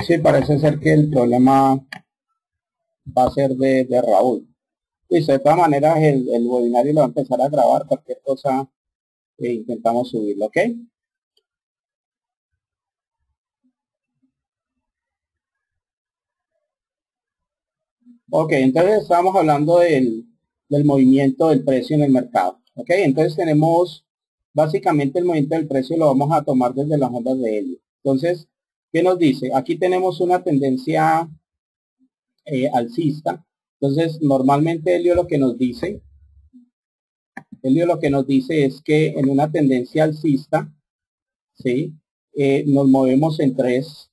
Sí, parece ser que el problema va a ser de Raúl. Listo, de todas maneras el webinario lo va a empezar a grabar, cualquier cosa intentamos subirlo, ¿ok? Ok, entonces estamos hablando del movimiento del precio en el mercado, ¿ok? Entonces tenemos básicamente el movimiento del precio lo vamos a tomar desde las ondas de Elliott. Entonces, ¿qué nos dice? Aquí tenemos una tendencia alcista. Entonces, normalmente Elliott lo que nos dice es que en una tendencia alcista, ¿sí? Nos movemos en tres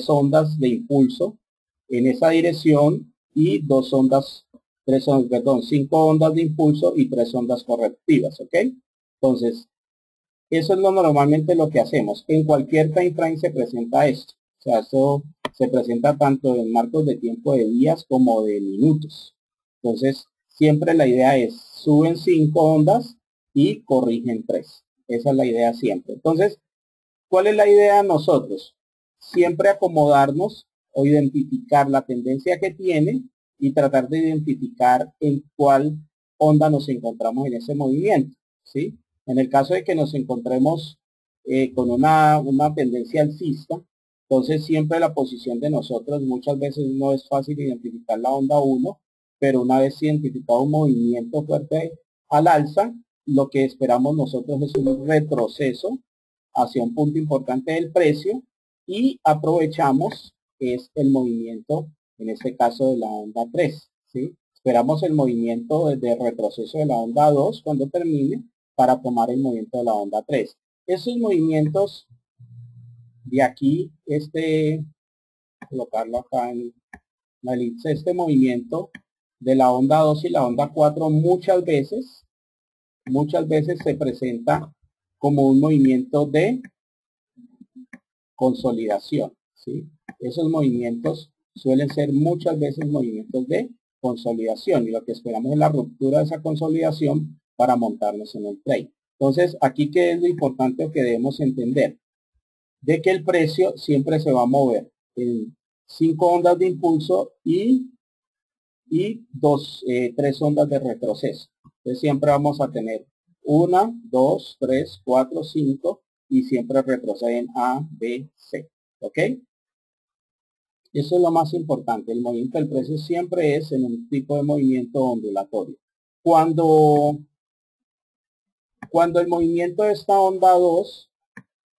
ondas de impulso en esa dirección y cinco ondas de impulso y tres ondas correctivas, ¿ok? Entonces, eso es normalmente lo que hacemos. En cualquier time frame se presenta esto. O sea, esto se presenta tanto en marcos de tiempo de días como de minutos. Entonces, siempre la idea es suben 5 ondas y corrigen 3. Esa es la idea siempre. Entonces, ¿cuál es la idea de nosotros? Siempre acomodarnos o identificar la tendencia que tiene y tratar de identificar en cuál onda nos encontramos en ese movimiento, ¿sí? En el caso de que nos encontremos con una tendencia alcista, entonces siempre la posición de nosotros muchas veces no es fácil identificar la onda 1, pero una vez identificado un movimiento fuerte al alza, lo que esperamos nosotros es un retroceso hacia un punto importante del precio y aprovechamos es el movimiento, en este caso de la onda 3, ¿sí? Esperamos el movimiento de retroceso de la onda 2 cuando termine para tomar el movimiento de la onda 3. Esos movimientos de aquí, colocarlo acá en la elipse, este movimiento de la onda 2 y la onda 4 muchas veces se presenta como un movimiento de consolidación, ¿sí? Esos movimientos suelen ser muchas veces movimientos de consolidación y lo que esperamos es la ruptura de esa consolidación para montarnos en el trade. Entonces, aquí qué es lo importante que debemos entender, de que el precio siempre se va a mover en 5 ondas de impulso y tres ondas de retroceso. Entonces siempre vamos a tener 1, 2, 3, 4, 5 y siempre retroceden A, B, C. ¿Ok? Eso es lo más importante. El movimiento del precio siempre es en un tipo de movimiento ondulatorio. Cuando el movimiento de esta onda 2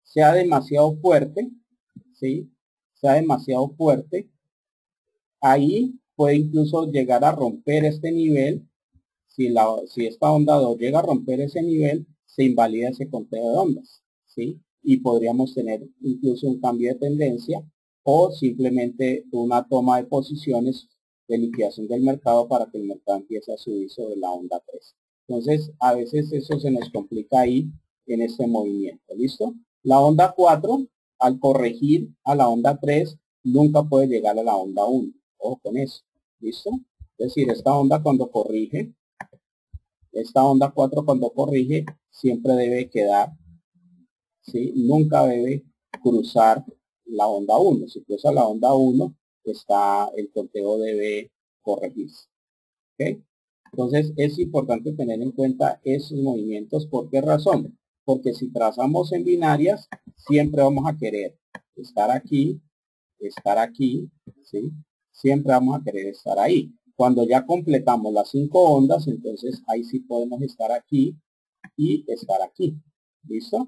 sea demasiado fuerte, ¿sí? Sea demasiado fuerte, ahí puede incluso llegar a romper este nivel. Si esta onda 2 llega a romper ese nivel, se invalida ese conteo de ondas, ¿sí? Y podríamos tener incluso un cambio de tendencia o simplemente una toma de posiciones de liquidación del mercado para que el mercado empiece a subir sobre la onda 3. Entonces, a veces eso se nos complica ahí en este movimiento, ¿listo? La onda 4, al corregir a la onda 3, nunca puede llegar a la onda 1. Ojo con eso, ¿listo? Es decir, esta onda cuando corrige, esta onda 4 cuando corrige siempre debe quedar, ¿sí? Nunca debe cruzar la onda 1. Si cruza la onda 1, el conteo debe corregirse. ¿Ok? Entonces es importante tener en cuenta esos movimientos. ¿Por qué razón? Porque si trazamos en binarias, siempre vamos a querer estar aquí, ¿sí? Siempre vamos a querer estar ahí. Cuando ya completamos las 5 ondas, entonces ahí sí podemos estar aquí y estar aquí. ¿Listo?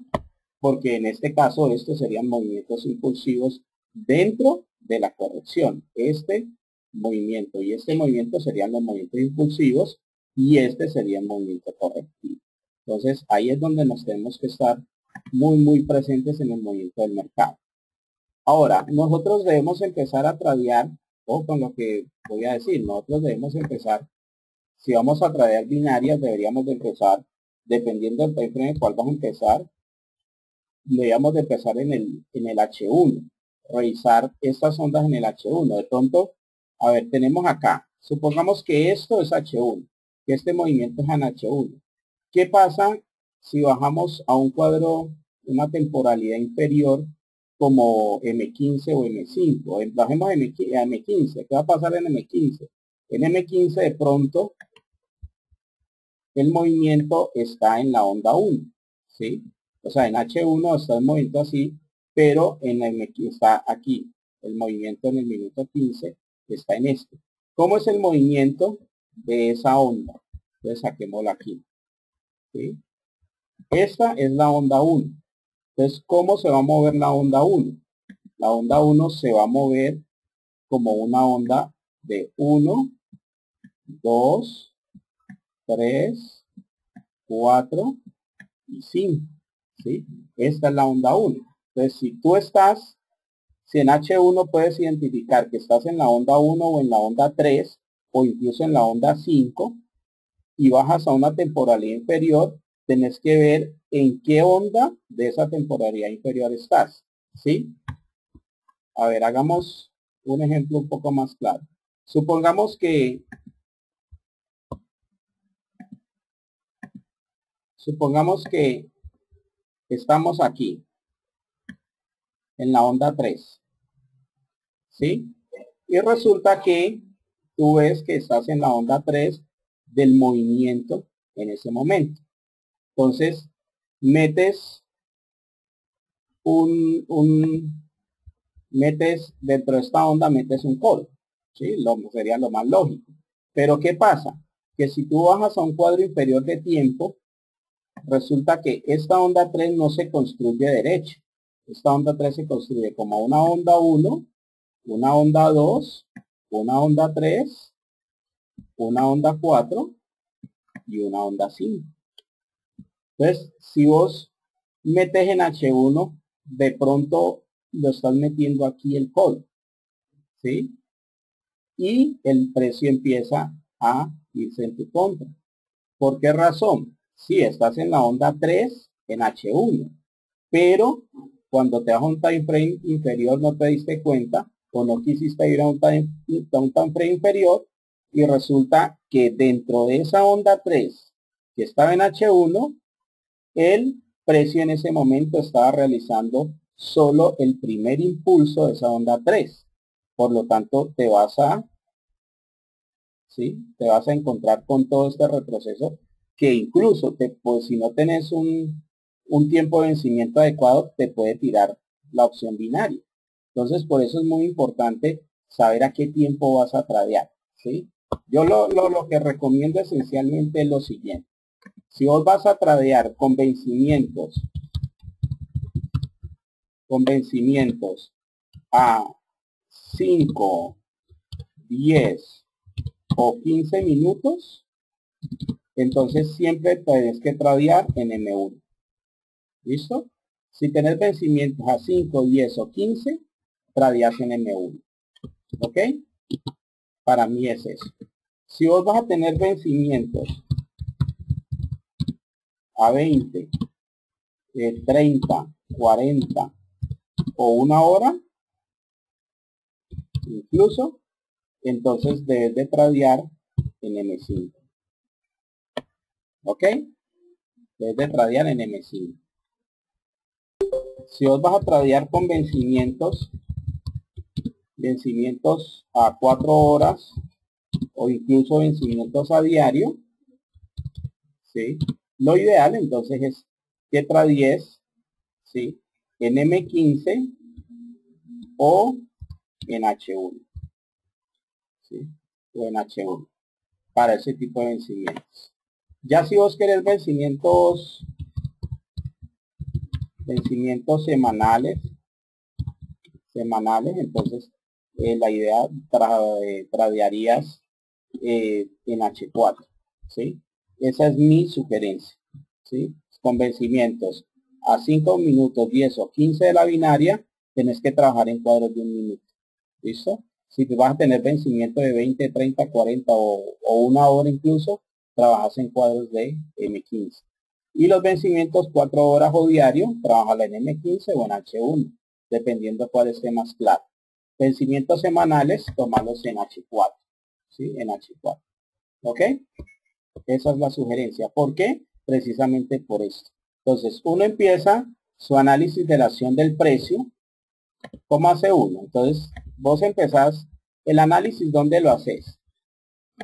Porque en este caso estos serían movimientos impulsivos dentro de la corrección. Este movimiento y este movimiento serían los movimientos impulsivos y este sería el movimiento correctivo. Entonces ahí es donde nos tenemos que estar muy presentes en el movimiento del mercado. Ahora, nosotros debemos empezar a tradear, o con lo que voy a decir, nosotros debemos empezar, si vamos a tradear binarias, deberíamos de empezar, dependiendo del time frame en el cual vamos a empezar, deberíamos de empezar en el H1, revisar estas ondas en el H1. De pronto, a ver, tenemos acá, supongamos que esto es H1, que este movimiento es en H1. ¿Qué pasa si bajamos a un cuadro, una temporalidad inferior como M15 o M5. Bajemos M15. ¿Qué va a pasar en M15? En M15 de pronto el movimiento está en la onda 1, ¿sí? O sea, en H1 está el movimiento así, pero en M15 está aquí. El movimiento en el minuto 15 está en este. ¿Cómo es el movimiento de esa onda? Entonces saquémosla aquí, ¿sí? Esta es la onda 1. Entonces, ¿cómo se va a mover la onda 1? La onda 1 se va a mover como una onda de 1, 2, 3, 4 y 5, ¿sí? Esta es la onda 1. Entonces, si en H1 puedes identificar que estás en la onda 1 o en la onda 3 o incluso en la onda 5 y bajas a una temporalidad inferior, tenés que ver en qué onda de esa temporalidad inferior estás, ¿sí? A ver, hagamos un ejemplo un poco más claro. Supongamos que estamos aquí en la onda 3, ¿sí? Y resulta que tú ves que estás en la onda 3 del movimiento en ese momento. Entonces, metes metes dentro de esta onda, metes un call, ¿sí? Sería lo más lógico. Pero ¿qué pasa? Que si tú bajas a un cuadro inferior de tiempo, resulta que esta onda 3 no se construye derecha. Esta onda 3 se construye como una onda 1, una onda 2, una onda 3, una onda 4 y una onda 5. Entonces, si vos metes en H1, de pronto lo estás metiendo aquí el call, ¿sí? Y el precio empieza a irse en tu contra. ¿Por qué razón? Si estás en la onda 3 en H1, pero cuando te vas a un time frame inferior no te diste cuenta o no quisiste ir a un time frame inferior y resulta que dentro de esa onda 3 que estaba en H1, el precio en ese momento estaba realizando solo el primer impulso de esa onda 3. Por lo tanto, ¿sí? Te vas a encontrar con todo este retroceso que incluso pues, si no tenés un tiempo de vencimiento adecuado, te puede tirar la opción binaria. Entonces, por eso es muy importante saber a qué tiempo vas a tradear, ¿sí? Yo lo que recomiendo esencialmente es lo siguiente. Si vos vas a tradear con vencimientos a 5, 10 o 15 minutos, entonces siempre tienes que tradear en M1. ¿Listo? Si tenés vencimientos a 5, 10 o 15, tradeas en M1. ¿Ok? Para mí es eso. Si vos vas a tener vencimientos a 20, 30, 40 o una hora, incluso, entonces debes de tradear en M5. ¿Ok? Debes de tradear en M5. Si vos vas a tradear con vencimientos a 4 horas o incluso vencimientos a diario, ¿sí? Lo ideal entonces es que tradees, ¿sí? En M15 o en H1, ¿sí? O en H1 para ese tipo de vencimientos. Ya si vos querés vencimientos semanales, entonces la idea tradearías en H4, ¿sí? Esa es mi sugerencia, ¿sí? Con vencimientos a 5 minutos, 10 o 15 de la binaria, tenés que trabajar en cuadros de 1 minuto, ¿listo? Si te vas a tener vencimiento de 20, 30, 40 o una hora incluso, trabajas en cuadros de M15. Y los vencimientos 4 horas o diario, trabaja en M15 o en H1, dependiendo cuál esté más claro. Vencimientos semanales, tomarlos en H4, ¿sí? En H4. ¿Ok? Esa es la sugerencia. ¿Por qué? Precisamente por esto. Entonces, uno empieza su análisis de la acción del precio ¿Cómo hace uno? Entonces, vos empezás el análisis, ¿dónde lo haces?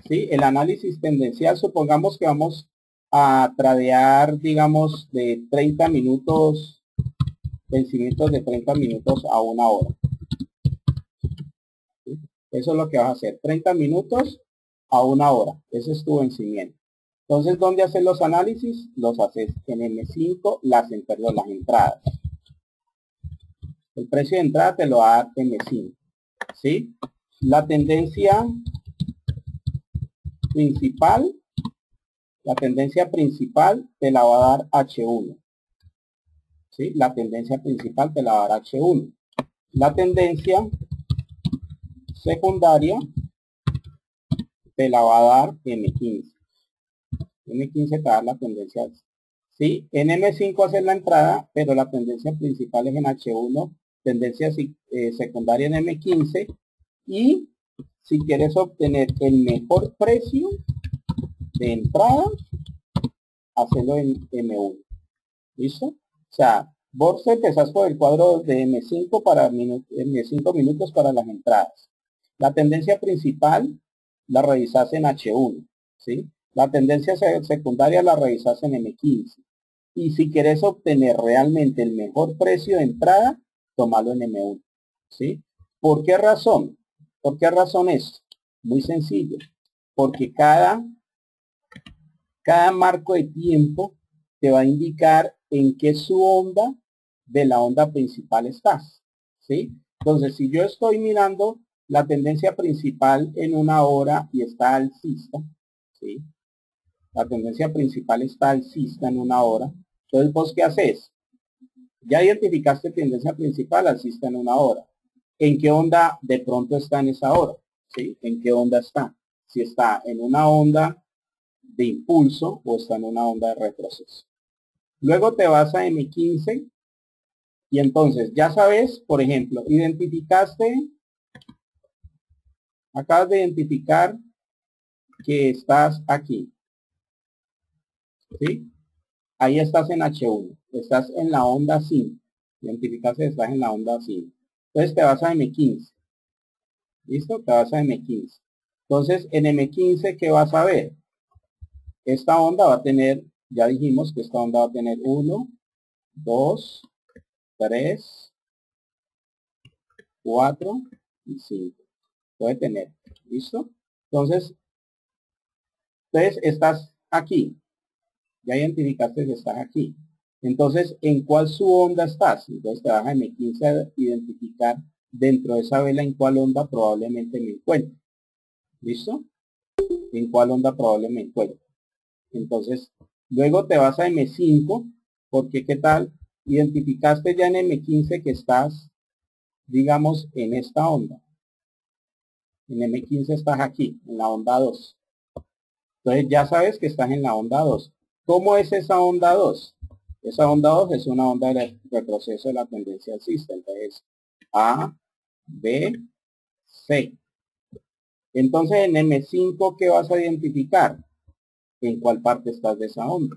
¿Sí? El análisis tendencial, supongamos que vamos a tradear, digamos, de 30 minutos, vencimientos de 30 minutos a una hora. ¿Sí? Eso es lo que vas a hacer, 30 minutos a una hora. Ese es tu vencimiento. Entonces, ¿dónde haces los análisis? Los haces en M5, las entradas. El precio de entrada te lo va a dar M5. ¿Sí? La tendencia principal, te la va a dar H1. ¿Sí? La tendencia principal te la va a dar H1. La tendencia secundaria te la va a dar M15. M15 te da la tendencia. ¿Sí? En M5 hacer la entrada, pero la tendencia principal es en H1, tendencia secundaria en M15. Y si quieres obtener el mejor precio de entrada, hacerlo en M1. ¿Listo? O sea, vos empezás por el cuadro de M5 para M5 minutos para las entradas. La tendencia principal la revisas en H1, ¿sí? La tendencia secundaria la revisas en M15. Y si quieres obtener realmente el mejor precio de entrada, tómalo en M1, ¿sí? ¿Por qué razón? ¿Por qué razón es? Muy sencillo. Porque cada marco de tiempo te va a indicar en qué subonda de la onda principal estás, ¿sí? Entonces, si yo estoy mirando la tendencia principal en una hora y está alcista, ¿sí? La tendencia principal está alcista en una hora. Entonces, ¿vos qué haces? Ya identificaste tendencia principal alcista en una hora. ¿En qué onda de pronto está en esa hora? ¿Sí? ¿En qué onda está? Si está en una onda de impulso o está en una onda de retroceso. Luego te vas a M15 y entonces ya sabes, por ejemplo, acabas de identificar que estás aquí, ¿sí? Ahí estás en H1, estás en la onda 5, identificaste que estás en la onda 5. Entonces te vas a M15, ¿listo? Te vas a M15. Entonces en M15, ¿qué vas a ver? Esta onda va a tener, ya dijimos que esta onda va a tener 1, 2, 3, 4 y 5. Puede tener, ¿listo? Entonces estás aquí. Ya identificaste que estás aquí. Entonces, ¿en cuál subonda estás? Entonces te vas a M15 a identificar dentro de esa vela en cuál onda probablemente me encuentre. ¿Listo? En cuál onda probablemente me encuentre. Entonces, luego te vas a M5, porque ¿qué tal? Identificaste ya en M15 que estás, digamos, en esta onda. En M15 estás aquí, en la onda 2. Entonces ya sabes que estás en la onda 2. ¿Cómo es esa onda 2? Esa onda 2 es una onda de retroceso de la tendencia alcista. Entonces, A, B, C. Entonces en M5, ¿qué vas a identificar? ¿En cuál parte estás de esa onda?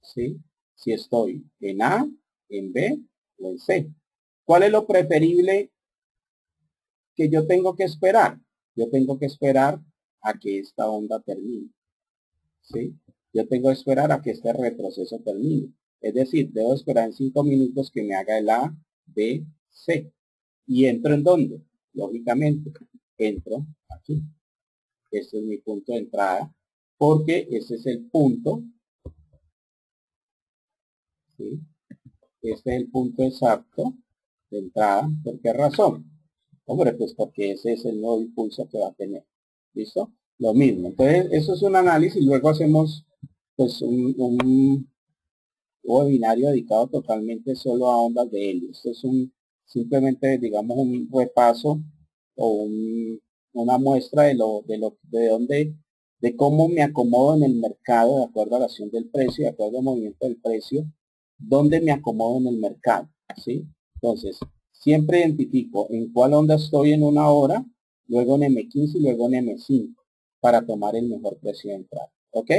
¿Sí? Si estoy en A, en B o en C. ¿Cuál es lo preferible que yo tengo que esperar? Yo tengo que esperar a que esta onda termine. ¿Sí? Yo tengo que esperar a que este retroceso termine. Es decir, debo esperar en 5 minutos que me haga el A, B, C. ¿Y entro en dónde? Lógicamente, entro aquí. Este es mi punto de entrada, porque ese es el punto, ¿sí? Este es el punto exacto de entrada. ¿Por qué razón? Hombre, pues porque ese es el nuevo impulso que va a tener. ¿Listo? Lo mismo. Entonces, eso es un análisis. Luego hacemos pues un webinario dedicado totalmente solo a ondas de helio. Esto es simplemente, digamos, un repaso o una muestra de cómo me acomodo en el mercado de acuerdo a la acción del precio, de acuerdo al movimiento del precio, dónde me acomodo en el mercado, ¿sí? Entonces, siempre identifico en cuál onda estoy en una hora, luego en M15 y luego en M5 para tomar el mejor precio de entrada, ¿ok?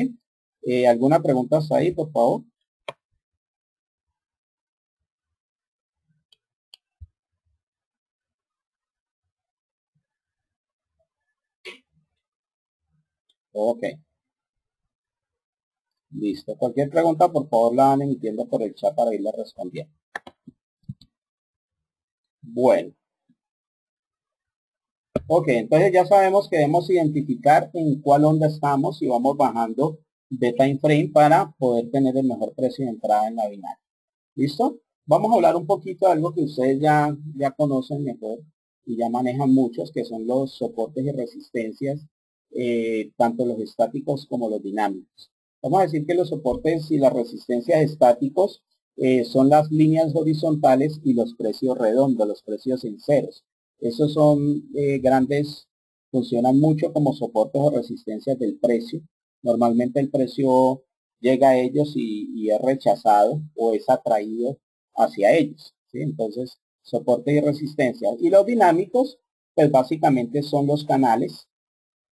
¿Alguna pregunta hasta ahí, por favor? Ok, listo. Cualquier pregunta, por favor, la van emitiendo por el chat para irle respondiendo. Bueno, ok, entonces ya sabemos que debemos identificar en cuál onda estamos y vamos bajando de time frame para poder tener el mejor precio de entrada en la binaria. ¿Listo? Vamos a hablar un poquito de algo que ustedes ya conocen mejor y ya manejan muchos, que son los soportes y resistencias, tanto los estáticos como los dinámicos. Vamos a decir que los soportes y las resistencias estáticos son las líneas horizontales y los precios redondos, los precios en ceros. Esos son grandes, funcionan mucho como soportes o resistencias del precio. Normalmente el precio llega a ellos y es rechazado o es atraído hacia ellos, ¿sí? Entonces, soporte y resistencia. Y los dinámicos, pues básicamente son los canales,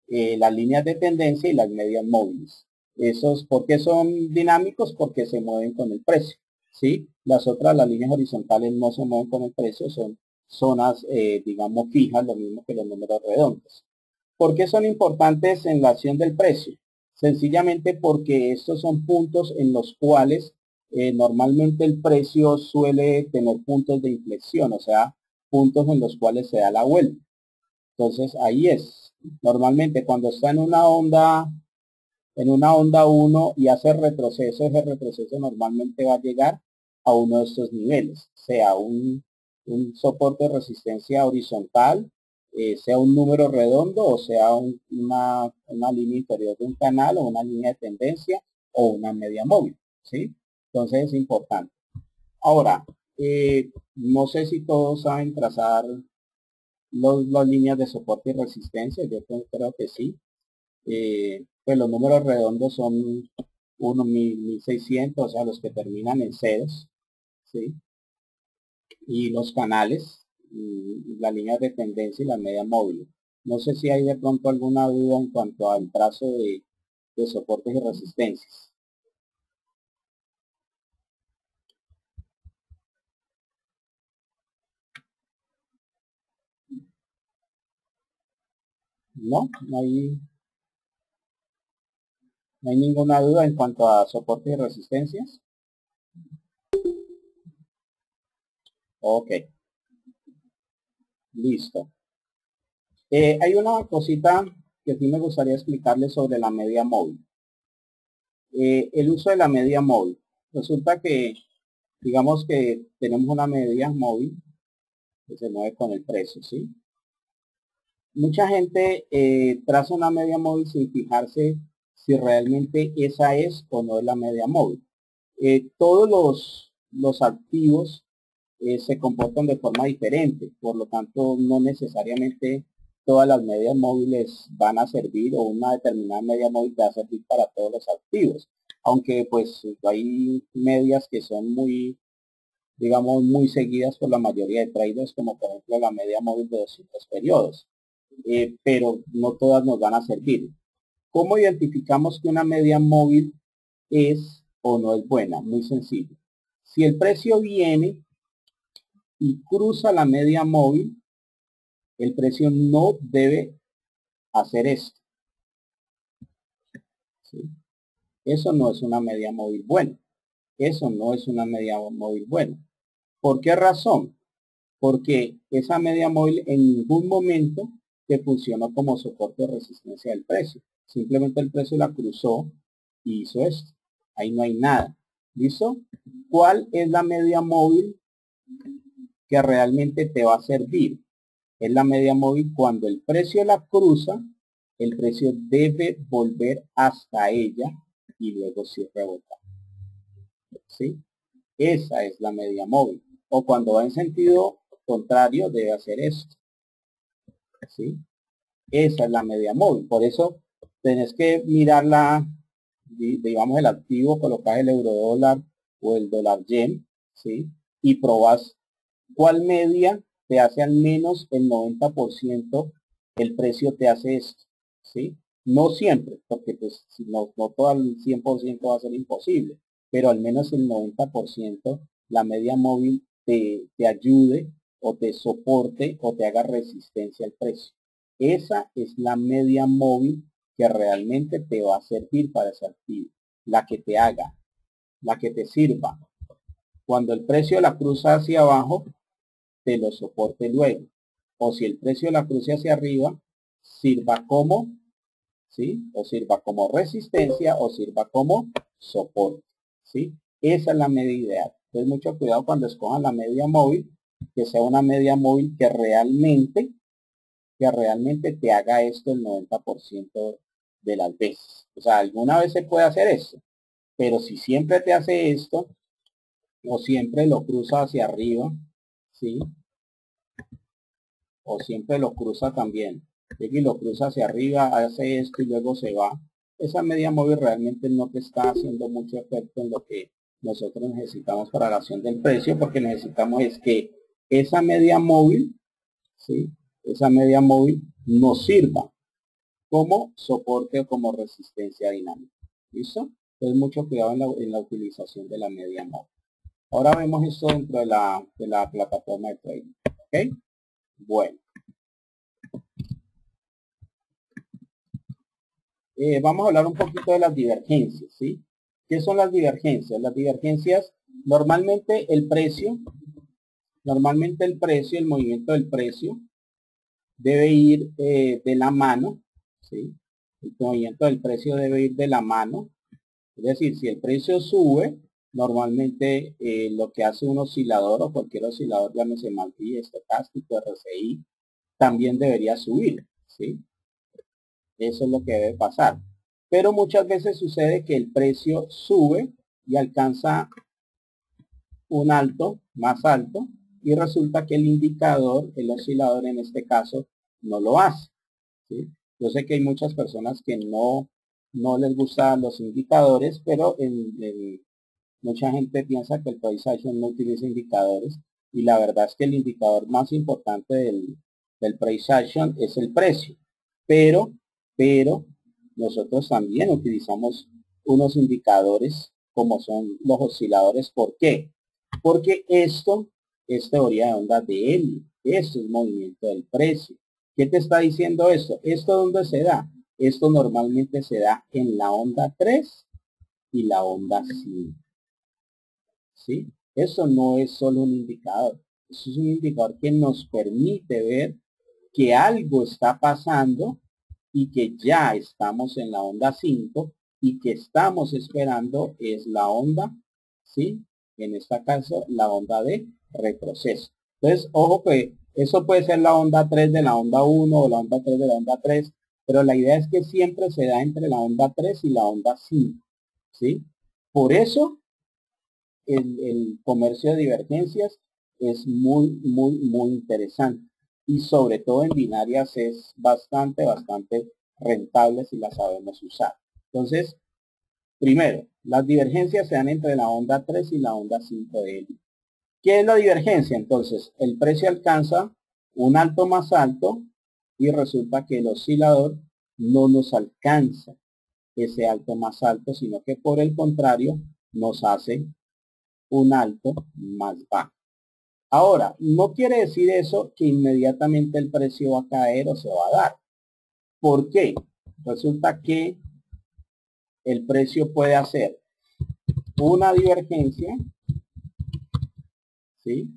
las líneas de tendencia y las medias móviles. Esos, ¿por qué son dinámicos? Porque se mueven con el precio, ¿sí? Las otras, las líneas horizontales no se mueven con el precio, son zonas, digamos, fijas, lo mismo que los números redondos. ¿Por qué son importantes en la acción del precio? Sencillamente porque estos son puntos en los cuales normalmente el precio suele tener puntos de inflexión, o sea, puntos en los cuales se da la vuelta. Entonces ahí es. Normalmente cuando está en una onda 1 y hace retroceso, ese retroceso normalmente va a llegar a uno de estos niveles, sea un soporte de resistencia horizontal, sea un número redondo o sea una línea inferior de un canal o una línea de tendencia o una media móvil, ¿sí? Entonces es importante. Ahora, no sé si todos saben trazar las líneas de soporte y resistencia, yo creo que sí. Pues los números redondos son 1600, o sea, los que terminan en ceros, ¿sí? Y los canales, y las líneas de tendencia y las medias móviles. No sé si hay de pronto alguna duda en cuanto al trazo de soportes y resistencias. No hay ninguna duda en cuanto a soportes y resistencias. Ok, listo. Hay una cosita que sí me gustaría explicarles sobre la media móvil. El uso de la media móvil. Resulta que, digamos que tenemos una media móvil que se mueve con el precio, ¿sí? Mucha gente traza una media móvil sin fijarse si realmente esa es o no es la media móvil. Todos los activos se comportan de forma diferente, por lo tanto no necesariamente todas las medias móviles van a servir o una determinada media móvil va a servir para todos los activos, aunque pues hay medias que son muy, digamos, muy seguidas por la mayoría de traders, como por ejemplo la media móvil de 200 periodos, pero no todas nos van a servir. ¿Cómo identificamos que una media móvil es o no es buena? Muy sencillo. Si el precio viene y cruza la media móvil, el precio no debe hacer esto, ¿sí? Eso no es una media móvil buena. Eso no es una media móvil buena. ¿Por qué razón? Porque esa media móvil en ningún momento te funcionó como soporte de resistencia del precio. Simplemente el precio la cruzó y hizo esto. Ahí no hay nada. ¿Listo? ¿Cuál es la media móvil que realmente te va a servir? Es la media móvil cuando el precio la cruza, el precio debe volver hasta ella y luego sí rebota. ¿Sí? Esa es la media móvil. O cuando va en sentido contrario debe hacer esto. ¿Sí? Esa es la media móvil. Por eso tenés que mirarla, digamos el activo, colocas el euro dólar o el dólar yen, ¿sí? Y probas cuál media te hace al menos el 90% el precio te hace esto, ¿sí? No siempre, porque pues si no todo el 100% va a ser imposible, pero al menos el 90% la media móvil te ayude o te soporte o te haga resistencia al precio. Esa es la media móvil que realmente te va a servir para ese activo, la que te haga, la que te sirva. Cuando el precio la cruza hacia abajo, te lo soporte luego. O si el precio la cruce hacia arriba, sirva como, ¿sí? O sirva como resistencia o sirva como soporte, ¿sí? Esa es la media ideal. Entonces mucho cuidado cuando escojan la media móvil, que sea una media móvil que realmente te haga esto el 90% de las veces. O sea, alguna vez se puede hacer eso, pero si siempre te hace esto, o siempre lo cruza hacia arriba, ¿sí? O siempre lo cruza también. Y lo cruza hacia arriba, hace esto y luego se va. Esa media móvil realmente no te está haciendo mucho efecto en lo que nosotros necesitamos para la acción del precio, porque necesitamos es que esa media móvil, ¿sí? Esa media móvil nos sirva como soporte o como resistencia dinámica. ¿Listo? Entonces mucho cuidado en la utilización de la media móvil. Ahora vemos esto dentro de la plataforma de trading. ¿Ok? Bueno. Vamos a hablar un poquito de las divergencias, ¿sí? ¿Qué son las divergencias? Las divergencias, normalmente el movimiento del precio debe ir de la mano, ¿sí? El movimiento del precio debe ir de la mano. Es decir, si el precio sube, normalmente lo que hace un oscilador o cualquier oscilador, llámese MACD, estocástico, RSI, también debería subir, ¿sí? Eso es lo que debe pasar. Pero muchas veces sucede que el precio sube y alcanza un alto, más alto, y resulta que el indicador, el oscilador en este caso, no lo hace, ¿sí? Yo sé que hay muchas personas que no les gustan los indicadores, pero mucha gente piensa que el price action no utiliza indicadores, y la verdad es que el indicador más importante del price action es el precio. Pero nosotros también utilizamos unos indicadores como son los osciladores. ¿Por qué? Porque esto es teoría de ondas de Elliott. Esto es movimiento del precio. ¿Qué te está diciendo esto? ¿Esto dónde se da? Esto normalmente se da en la onda 3 y la onda 5. ¿Sí? Eso no es solo un indicador. Eso es un indicador que nos permite ver que algo está pasando y que ya estamos en la onda 5 y que estamos esperando es la onda, ¿sí? En este caso, la onda de retroceso. Entonces, ojo que eso puede ser la onda 3 de la onda 1 o la onda 3 de la onda 3, pero la idea es que siempre se da entre la onda 3 y la onda 5, ¿sí? Por eso, el comercio de divergencias es muy interesante, y sobre todo en binarias es bastante rentable si las sabemos usar. Entonces, primero, las divergencias se dan entre la onda 3 y la onda 5 de Elliott. ¿Qué es la divergencia? Entonces, el precio alcanza un alto más alto y resulta que el oscilador no nos alcanza ese alto más alto, sino que por el contrario nos hace un alto más bajo. Ahora, no quiere decir eso que inmediatamente el precio va a caer o se va a dar. ¿Por qué? Resulta que el precio puede hacer una divergencia, ¿sí?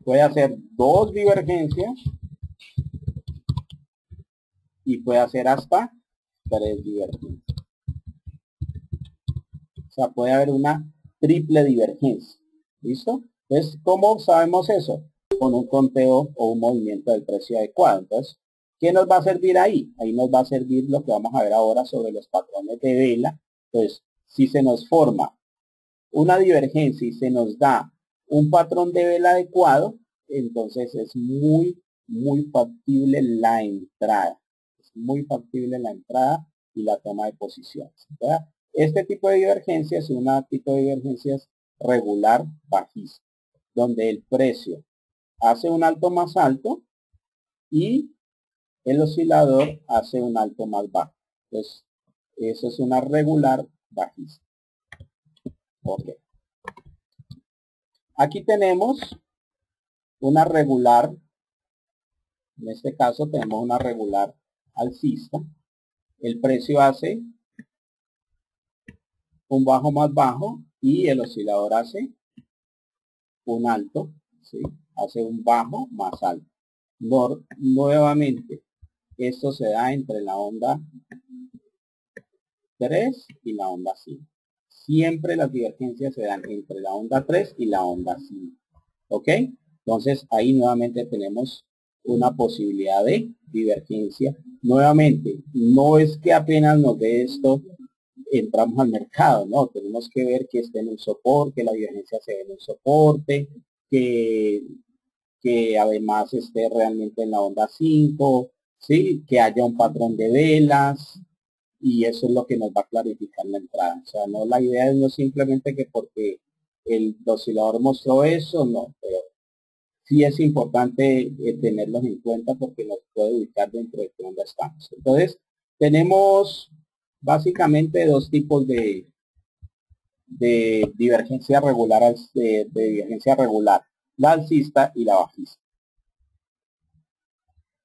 Puede hacer dos divergencias y puede hacer hasta tres divergencias. O sea, puede haber una triple divergencia. ¿Listo? Entonces, ¿cómo sabemos eso? Con un conteo o un movimiento del precio adecuado. Entonces, ¿qué nos va a servir ahí? Ahí nos va a servir lo que vamos a ver ahora sobre los patrones de vela. Entonces, si se nos forma una divergencia y se nos da un patrón de vela adecuado, entonces es muy factible la entrada. Es muy factible la entrada y la toma de posiciones, ¿verdad? Este tipo de divergencia es un tipo de divergencias regular bajista, donde el precio hace un alto más alto y el oscilador hace un alto más bajo. Entonces, eso es una regular bajista. Ok. Aquí tenemos una regular, en este caso tenemos una regular alcista. el precio hace un bajo más bajo y el oscilador hace un alto, ¿sí? Hace un bajo más alto. Nuevamente, esto se da entre la onda 3 y la onda 5. Siempre las divergencias se dan entre la onda 3 y la onda 5. ¿Ok? Entonces ahí nuevamente tenemos una posibilidad de divergencia. Nuevamente, no es que apenas nos dé esto, entramos al mercado, no, tenemos que ver que esté en un soporte, que la divergencia se dé en un soporte, que además esté realmente en la onda 5, ¿sí? Que haya un patrón de velas, y eso es lo que nos va a clarificar la entrada. O sea, no, la idea es no simplemente que porque el oscilador mostró eso, no, pero sí es importante tenerlos en cuenta porque nos puede ubicar dentro de dónde estamos. Entonces, tenemos básicamente dos tipos de divergencia regular, de divergencia regular, la alcista y la bajista.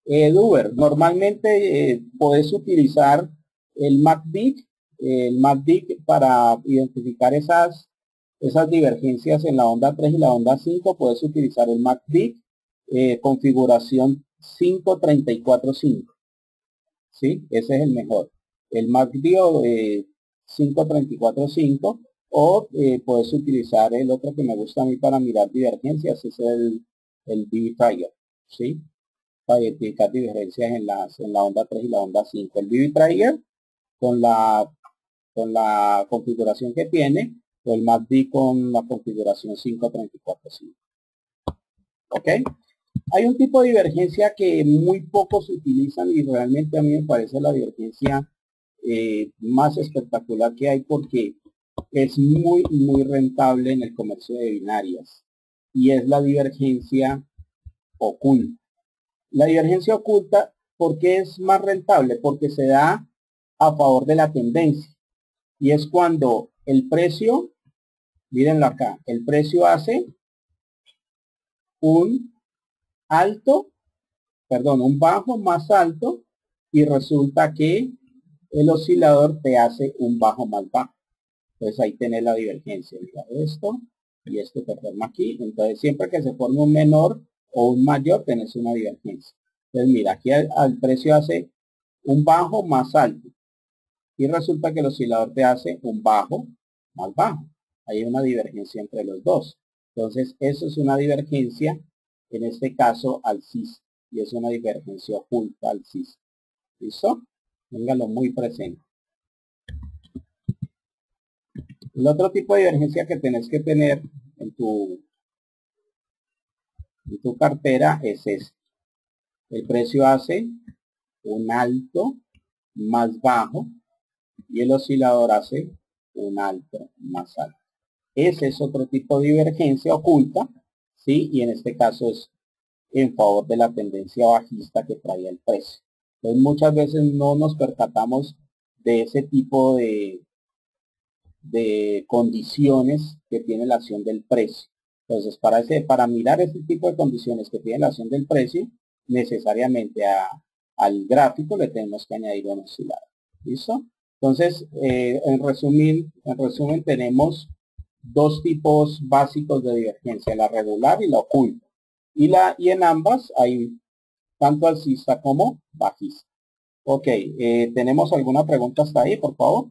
Uber, normalmente puedes utilizar el MACD para identificar esas divergencias en la onda 3 y la onda 5. Puedes utilizar el MACD configuración 5345, ¿sí? Ese es el mejor. El MACD o 5345, o puedes utilizar el otro que me gusta a mí para mirar divergencias, es el BB Trigger, ¿sí? Para identificar diferencias en la onda 3 y la onda 5. El BB Trigger con la configuración que tiene, o el MACD con la configuración 5345. ¿Ok? Hay un tipo de divergencia que muy pocos utilizan y realmente a mí me parece la divergencia más espectacular que hay porque es muy rentable en el comercio de binarias, y es la divergencia oculta. La divergencia oculta, ¿por qué es más rentable? Porque se da a favor de la tendencia, y es cuando el precio, mírenlo acá, el precio hace un un bajo más alto, y resulta que el oscilador te hace un bajo más bajo. Entonces ahí tenés la divergencia. Mira, esto y esto te forma aquí. Entonces siempre que se forme un menor o un mayor, tenés una divergencia. Entonces mira, aquí al precio hace un bajo más alto, y resulta que el oscilador te hace un bajo más bajo. Hay una divergencia entre los dos. Entonces eso es una divergencia, en este caso alcista, y es una divergencia oculta alcista. ¿Listo? Téngalo muy presente. El otro tipo de divergencia que tenés que tener en tu cartera es este. El precio hace un alto más bajo y el oscilador hace un alto más alto. Ese es otro tipo de divergencia oculta, ¿sí? Y en este caso es en favor de la tendencia bajista que traía el precio. Entonces muchas veces no nos percatamos de ese tipo de condiciones que tiene la acción del precio. Entonces para mirar ese tipo de condiciones que tiene la acción del precio, necesariamente al gráfico le tenemos que añadir un oscilador. ¿Listo? Entonces, en resumen tenemos dos tipos básicos de divergencia, la regular y la oculta. Y en ambas hay tanto alcista como bajista. Ok, ¿tenemos alguna pregunta hasta ahí, por favor?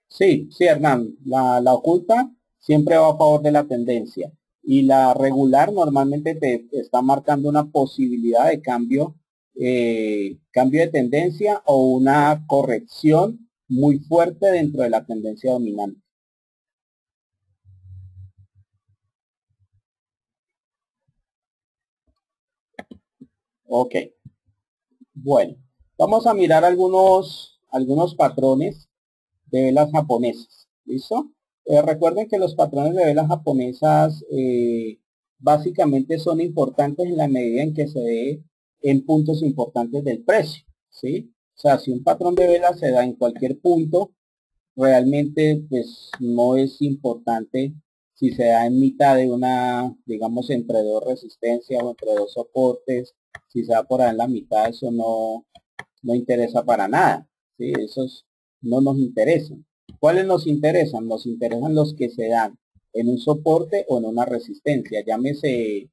Sí, sí, Hernán, la oculta siempre va a favor de la tendencia, y la regular normalmente te está marcando una posibilidad de cambio de tendencia o una corrección muy fuerte dentro de la tendencia dominante. Ok, bueno, vamos a mirar algunos patrones de velas japonesas. ¿Listo? Recuerden que los patrones de velas japonesas básicamente son importantes en la medida en que se dé en puntos importantes del precio, ¿sí? O sea, si un patrón de vela se da en cualquier punto, realmente pues no es importante si se da en mitad de una, digamos, entre dos resistencias o entre dos soportes, si se da por ahí en la mitad, eso no interesa para nada, ¿sí? Esos no nos interesan. ¿Cuáles nos interesan? Nos interesan los que se dan en un soporte o en una resistencia, llámese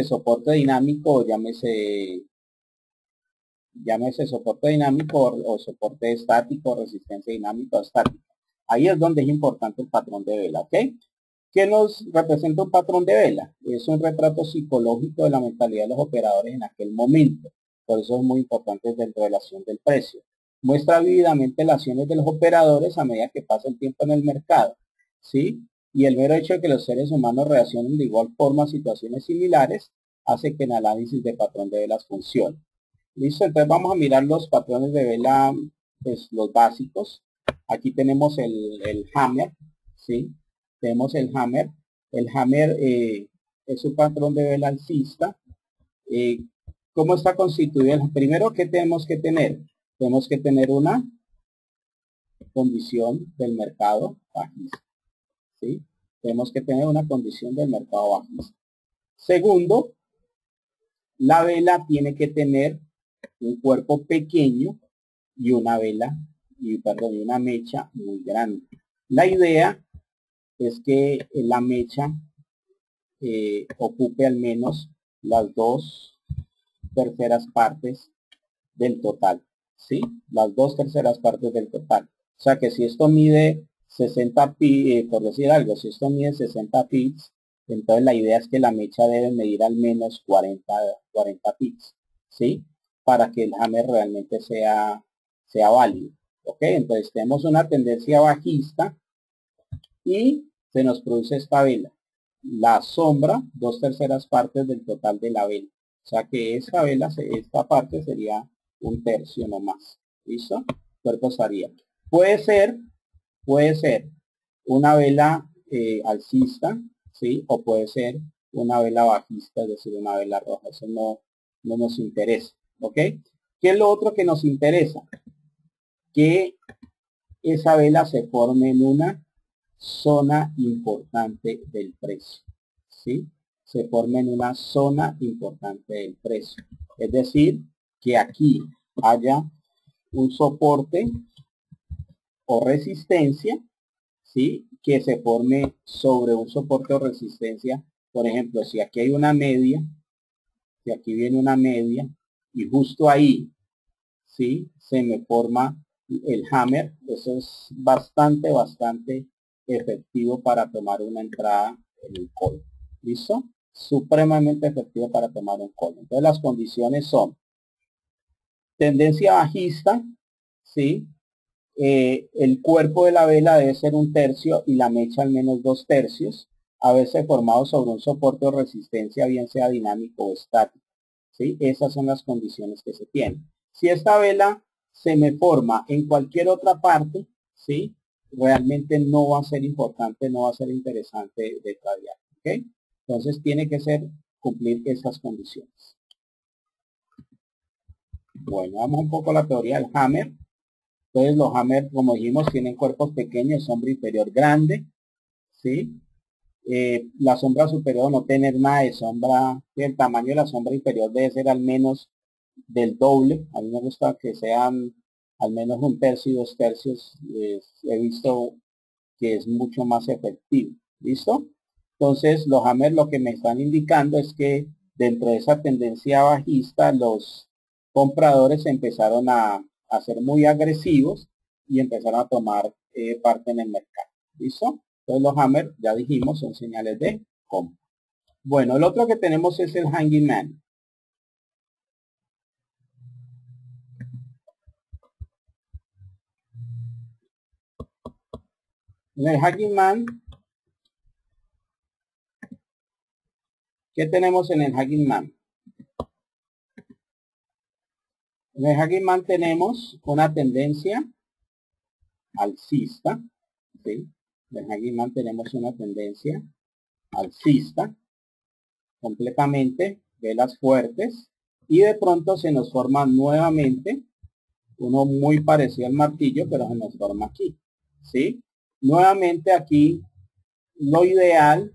soporte dinámico o llámese soporte dinámico o soporte estático, resistencia dinámica o estática. Ahí es donde es importante el patrón de vela, ¿ok? ¿Qué nos representa un patrón de vela? Es un retrato psicológico de la mentalidad de los operadores en aquel momento. Por eso es muy importante dentro de la acción del precio. Muestra vívidamente las acciones de los operadores a medida que pasa el tiempo en el mercado, ¿sí? Y el mero hecho de que los seres humanos reaccionen de igual forma a situaciones similares hace que el análisis de patrón de velas funcione. Listo, entonces vamos a mirar los patrones de vela, pues los básicos. Aquí tenemos el hammer, ¿sí? Tenemos el hammer. El hammer es un patrón de vela alcista. ¿Cómo está constituido? Primero, ¿qué tenemos que tener? Tenemos que tener una condición del mercado bajista, ¿sí? Tenemos que tener una condición del mercado bajista. Segundo, la vela tiene que tener un cuerpo pequeño y una vela, y una mecha muy grande. La idea es que la mecha ocupe al menos las 2/3 partes del total, ¿sí? Las 2/3 partes del total. O sea que si esto mide 60 pi, por decir algo, si esto mide 60 pips, entonces la idea es que la mecha debe medir al menos 40 pips, ¿sí? Para que el hammer realmente sea válido, ¿ok? Entonces tenemos una tendencia bajista y se nos produce esta vela. La sombra, 2/3 partes del total de la vela. O sea que esta vela, esta parte sería 1/3 nomás. ¿Listo? Cuerpo estaría. Puede ser una vela alcista, ¿sí? O puede ser una vela bajista, es decir, una vela roja. Eso no nos interesa. ¿Ok? ¿Qué es lo otro que nos interesa? Que esa vela se forme en una zona importante del precio, ¿sí? Se forma en una zona importante del precio. Es decir, que aquí haya un soporte o resistencia, ¿sí? Que se forme sobre un soporte o resistencia. Por ejemplo, si aquí hay una media, si aquí viene una media, y justo ahí, ¿sí? Se me forma el hammer. Eso es bastante efectivo para tomar una entrada en el call. ¿Listo? Supremamente efectivo para tomar un call. Entonces las condiciones son tendencia bajista, ¿sí? El cuerpo de la vela debe ser 1/3 y la mecha al menos 2/3, a veces formado sobre un soporte o resistencia, bien sea dinámico o estático, ¿sí? Esas son las condiciones que se tienen. Si esta vela se me forma en cualquier otra parte, ¿sí? Realmente no va a ser importante, no va a ser interesante de tradear, ¿ok? Entonces tiene que cumplir esas condiciones. Bueno, vamos un poco a la teoría del hammer. Entonces los hammer, como dijimos, tienen cuerpos pequeños, sombra inferior grande, ¿sí? La sombra superior no tener nada de sombra, el tamaño de la sombra inferior debe ser al menos del doble. A mí me gusta que sean al menos 1/3 y 2/3. He visto que es mucho más efectivo. ¿Listo? Entonces los hammer lo que me están indicando es que dentro de esa tendencia bajista los compradores empezaron a ser muy agresivos y empezaron a tomar parte en el mercado. ¿Listo? Entonces los hammer, ya dijimos, son señales de compra. Bueno, el otro que tenemos es el hanging man. En el hanging man, ¿qué tenemos en el hanging man? En el hanging man tenemos una tendencia alcista, ¿sí? En el hanging man tenemos una tendencia alcista completamente, velas fuertes, y de pronto se nos forma nuevamente uno muy parecido al martillo, pero se nos forma aquí, ¿sí? Nuevamente aquí lo ideal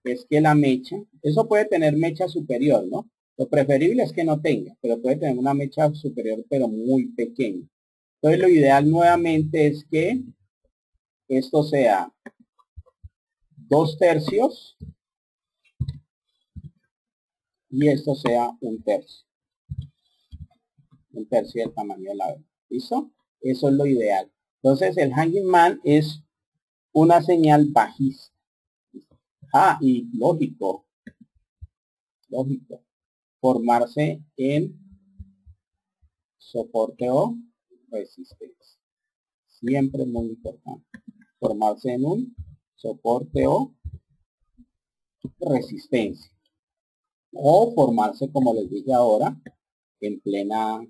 es que la mecha, eso puede tener mecha superior, ¿no? Lo preferible es que no tenga, pero puede tener una mecha superior, pero muy pequeña. Entonces lo ideal nuevamente es que esto sea 2/3 y esto sea 1/3. 1/3 del tamaño de la vela. ¿Listo? Eso es lo ideal. Entonces el hanging man es una señal bajista. Ah, y lógico, formarse en soporte o resistencia. Siempre muy importante. Formarse en un soporte o resistencia. O formarse, como les dije ahora, en plena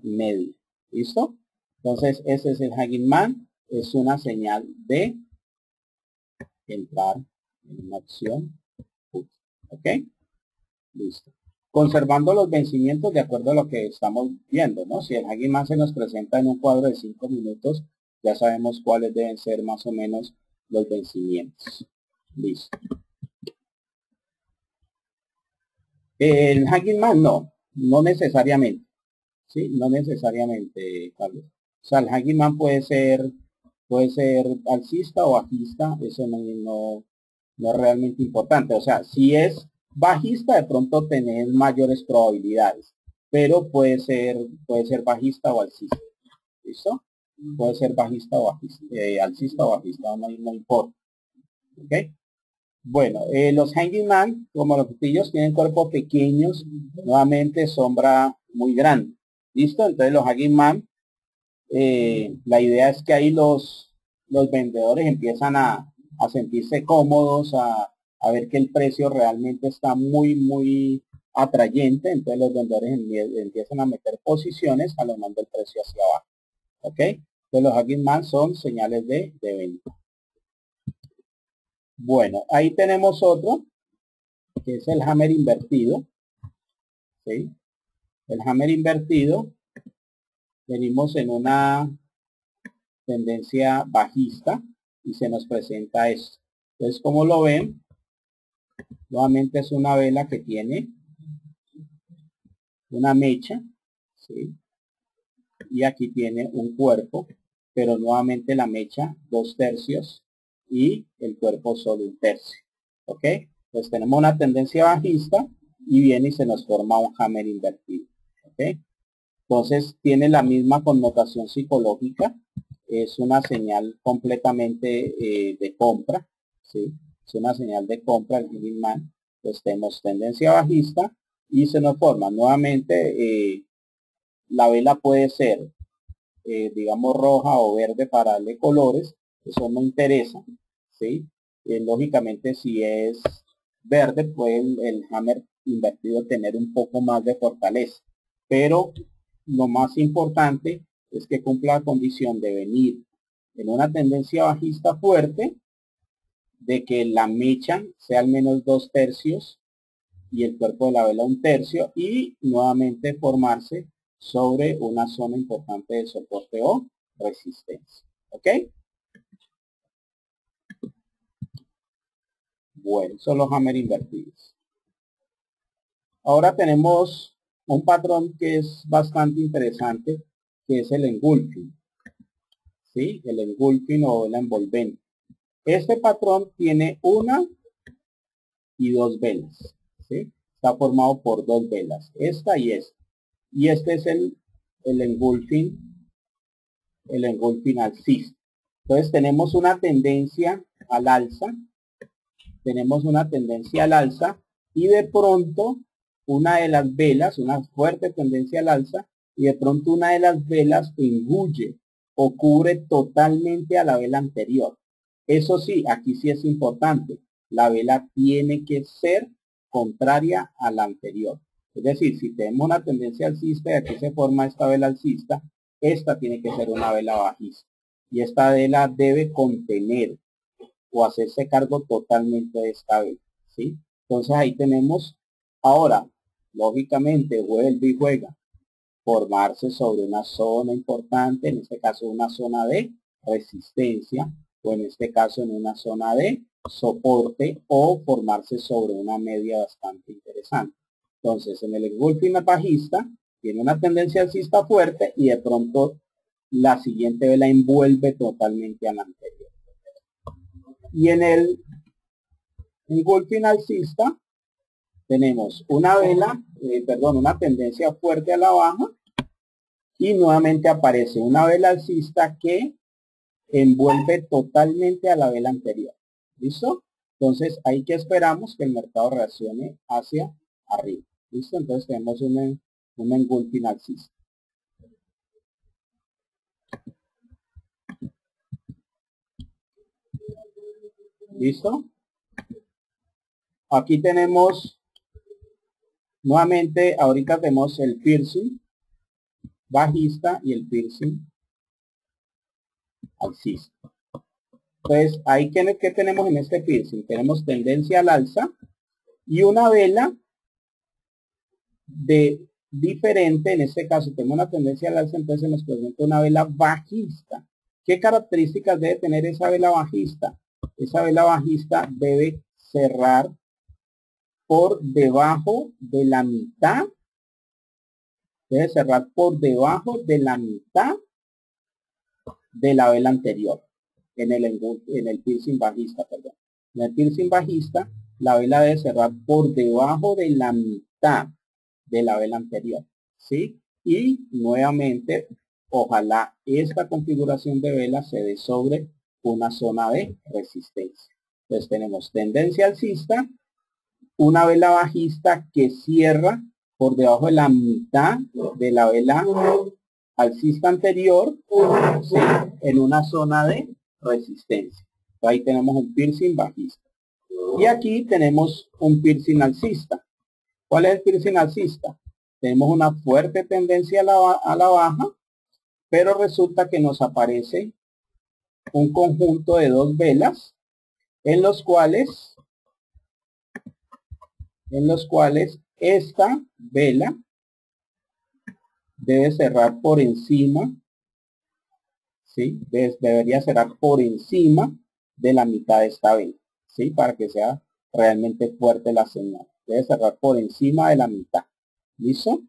media. ¿Listo? Entonces, ese es el hanging man. Es una señal de entrar en una opción. ¿Ok? Listo. Conservando los vencimientos de acuerdo a lo que estamos viendo, ¿no? Si el hanging man se nos presenta en un cuadro de 5 minutos, ya sabemos cuáles deben ser más o menos los vencimientos. Listo. El hanging man no necesariamente. Sí, no necesariamente, Carlos. O sea, el hanging man puede ser alcista o bajista, eso no es realmente importante. O sea, si es bajista, de pronto tenés mayores probabilidades, pero puede ser bajista o alcista. ¿Listo? Puede ser bajista o bajista, alcista o bajista, no importa. ¿Ok? Bueno, los hanging man, como los cuchillos, tienen cuerpos pequeños, nuevamente sombra muy grande. ¿Listo? Entonces los hanging man, la idea es que ahí los vendedores empiezan a sentirse cómodos, a ver que el precio realmente está muy atrayente, entonces los vendedores empiezan a meter posiciones jalonando el precio hacia abajo. ¿Ok? Entonces los hanging man son señales de venta. Bueno, ahí tenemos otro, que es el hammer invertido. ¿Sí? El hammer invertido, venimos en una tendencia bajista y se nos presenta esto. Entonces, como lo ven, nuevamente es una vela que tiene una mecha, ¿sí? Y aquí tiene un cuerpo, pero nuevamente la mecha 2/3 y el cuerpo solo 1/3. ¿Ok? Pues tenemos una tendencia bajista y viene y se nos forma un hammer invertido. ¿Ok? Entonces tiene la misma connotación psicológica, es una señal completamente de compra, ¿sí? Es una señal de compra el hanging man. Pues tenemos tendencia bajista y se nos forma nuevamente, la vela puede ser digamos roja o verde para darle colores, eso no interesa, ¿sí? Lógicamente si es verde puede el hammer invertido tener un poco más de fortaleza, pero lo más importante es que cumpla la condición de venir en una tendencia bajista fuerte, de que la mecha sea al menos 2/3 y el cuerpo de la vela 1/3 y nuevamente formarse sobre una zona importante de soporte o resistencia. ¿Ok? Bueno, son los hammer invertidos. Ahora tenemos un patrón que es bastante interesante, que es el engulfing. ¿Sí? El engulfing o el envolvente. Este patrón tiene una y dos velas. ¿Sí? Está formado por dos velas, esta y esta. Y este es el engulfing alcista. Entonces tenemos una tendencia al alza, y de pronto una de las velas, una fuerte tendencia al alza, y de pronto una de las velas engulle o cubre totalmente a la vela anterior. Eso sí, aquí sí es importante, la vela tiene que ser contraria a la anterior. Es decir, si tenemos una tendencia alcista y aquí se forma esta vela alcista, esta tiene que ser una vela bajista. Y esta vela debe contener o hacerse cargo totalmente de esta vela. ¿Sí? Entonces ahí tenemos Ahora, lógicamente, vuelve y juega. Formarse sobre una zona importante, en este caso una zona de resistencia, o en este caso en una zona de soporte, o formarse sobre una media bastante interesante. Entonces, en el engulfing bajista, tiene una tendencia alcista fuerte y de pronto la siguiente vela envuelve totalmente a la anterior. Y en el engulfing alcista tenemos una vela, una tendencia fuerte a la baja y nuevamente aparece una vela alcista que envuelve totalmente a la vela anterior. ¿Listo? Entonces ahí que esperamos que el mercado reaccione hacia arriba. ¿Listo? Entonces tenemos un engulfing alcista. ¿Listo? Aquí tenemos nuevamente, ahorita tenemos el piercing bajista y el piercing alcista. Entonces, ahí que tenemos en este piercing, tenemos tendencia al alza y una vela de diferente, en este caso tenemos una tendencia al alza, entonces nos presenta una vela bajista. ¿Qué características debe tener esa vela bajista? Esa vela bajista debe cerrar por debajo de la mitad, debe cerrar por debajo de la mitad de la vela anterior, en el piercing bajista, perdón. En el piercing bajista, la vela debe cerrar por debajo de la mitad de la vela anterior, ¿sí? Y nuevamente, ojalá esta configuración de vela se dé sobre una zona de resistencia. Entonces tenemos tendencia alcista, una vela bajista que cierra por debajo de la mitad de la vela alcista anterior, ¿sí? En una zona de resistencia. Ahí tenemos un piercing bajista. Y aquí tenemos un piercing alcista. ¿Cuál es el piercing alcista? Tenemos una fuerte tendencia a la baja, pero resulta que nos aparece un conjunto de dos velas en los cuales esta vela debe cerrar por encima, ¿sí? Debería cerrar por encima de la mitad de esta vela, ¿sí? Para que sea realmente fuerte la señal. Debe cerrar por encima de la mitad. ¿Listo?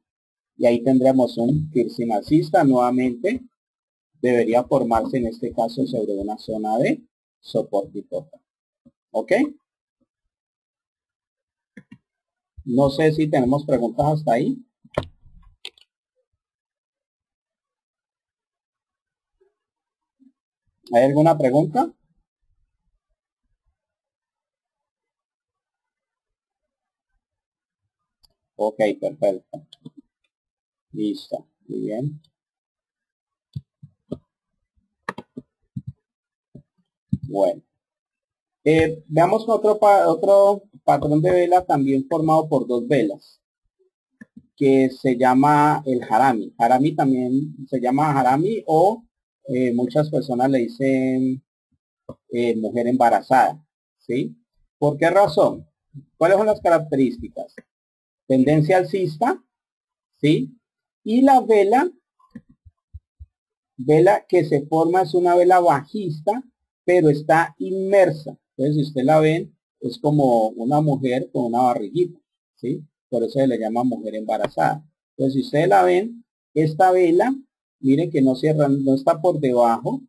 Y ahí tendremos un piercing alcista. Nuevamente debería formarse en este caso sobre una zona de soporte importante. ¿Ok? No sé si tenemos preguntas hasta ahí. ¿Hay alguna pregunta? Ok, perfecto. Listo. Muy bien. Bueno. Veamos otro patrón de vela también formado por dos velas, que se llama el harami. Harami también se llama harami o muchas personas le dicen mujer embarazada. ¿Sí? ¿Por qué razón? ¿Cuáles son las características? Tendencia alcista, ¿sí? Y la vela que se forma es una vela bajista, pero está inmersa. Entonces, si usted la ven, es como una mujer con una barriguita, ¿sí? Por eso se le llama mujer embarazada. Entonces, si ustedes la ven, esta vela, miren que no cierra, no está por debajo,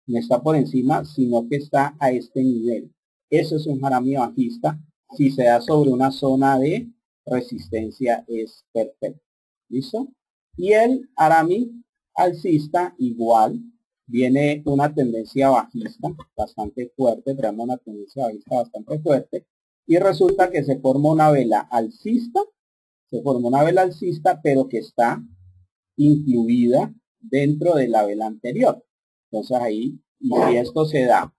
no está por encima, sino que está a este nivel. Eso es un harami bajista. Si se da sobre una zona de resistencia, es perfecto. ¿Listo? Y el harami alcista igual, viene una tendencia bajista bastante fuerte, tenemos una tendencia bajista bastante fuerte, y resulta que se forma una vela alcista, pero que está incluida dentro de la vela anterior. Entonces ahí, y si esto se da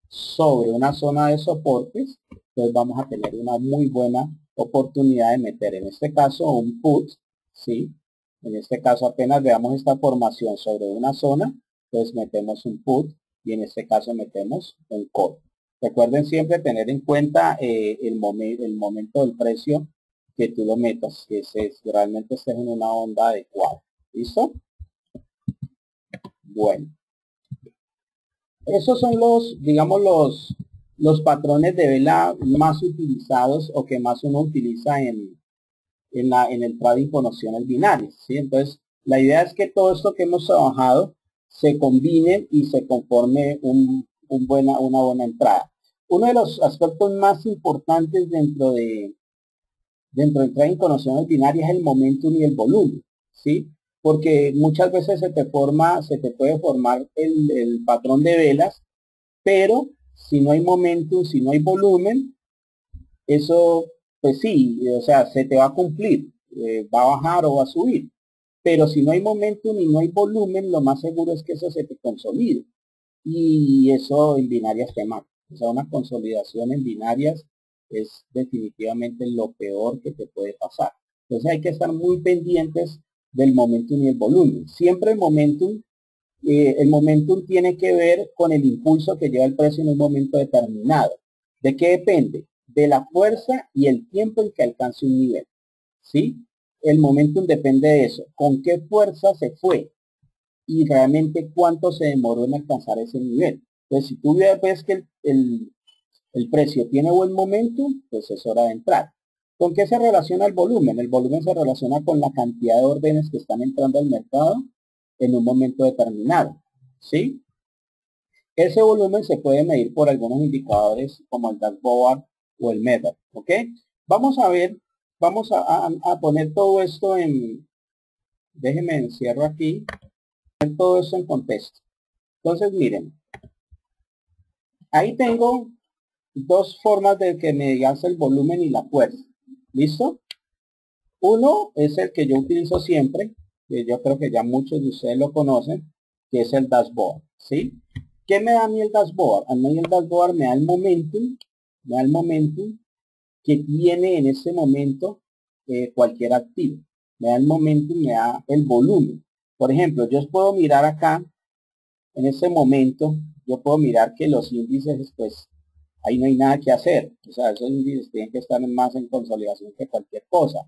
sobre una zona de soportes, entonces vamos a tener una muy buena oportunidad de meter en este caso un put, ¿sí? En este caso apenas veamos esta formación sobre una zona, entonces metemos un put y en este caso metemos un call. Recuerden siempre tener en cuenta el momento del precio que tú lo metas, que realmente estés en una onda adecuada. ¿Listo? Bueno, esos son los, digamos, los patrones de vela más utilizados o que más uno utiliza en el trading con opciones binarias, ¿sí? Entonces, la idea es que todo esto que hemos trabajado se combine y se conforme una buena entrada. Uno de los aspectos más importantes dentro del trading con opciones binarias es el momentum y el volumen, ¿sí? Porque muchas veces se te puede formar el patrón de velas, pero si no hay momentum, si no hay volumen, eso, pues sí, o sea, se te va a cumplir, va a bajar o va a subir. Pero si no hay momentum y no hay volumen, lo más seguro es que eso se te consolide. Y eso en binarias te mata. O sea, una consolidación en binarias es definitivamente lo peor que te puede pasar. Entonces hay que estar muy pendientes del momentum y el volumen. Siempre el momentum tiene que ver con el impulso que lleva el precio en un momento determinado. ¿De qué depende? De la fuerza y el tiempo en que alcance un nivel. ¿Sí? El momentum depende de eso. ¿Con qué fuerza se fue? Y realmente cuánto se demoró en alcanzar ese nivel. Entonces, si tú ves que el precio tiene buen momentum, pues es hora de entrar. ¿Con qué se relaciona el volumen? El volumen se relaciona con la cantidad de órdenes que están entrando al mercado en un momento determinado. ¿Sí? Ese volumen se puede medir por algunos indicadores como el dashboard o el meta. ¿Ok? Vamos a ver, vamos a poner todo esto déjenme encierro aquí, poner todo esto en contexto. Entonces, miren, ahí tengo dos formas de que me digas el volumen y la fuerza. ¿Listo? Uno es el que yo utilizo siempre, que yo creo que ya muchos de ustedes lo conocen, que es el dashboard. ¿Sí? ¿Qué me da a mí el dashboard? A mí el dashboard me da el momentum que tiene en ese momento cualquier activo. Me da el momentum, me da el volumen. Por ejemplo, yo puedo mirar acá, en este momento, yo puedo mirar que los índices, pues, ahí no hay nada que hacer. O sea, esos índices tienen que estar más en consolidación que cualquier cosa.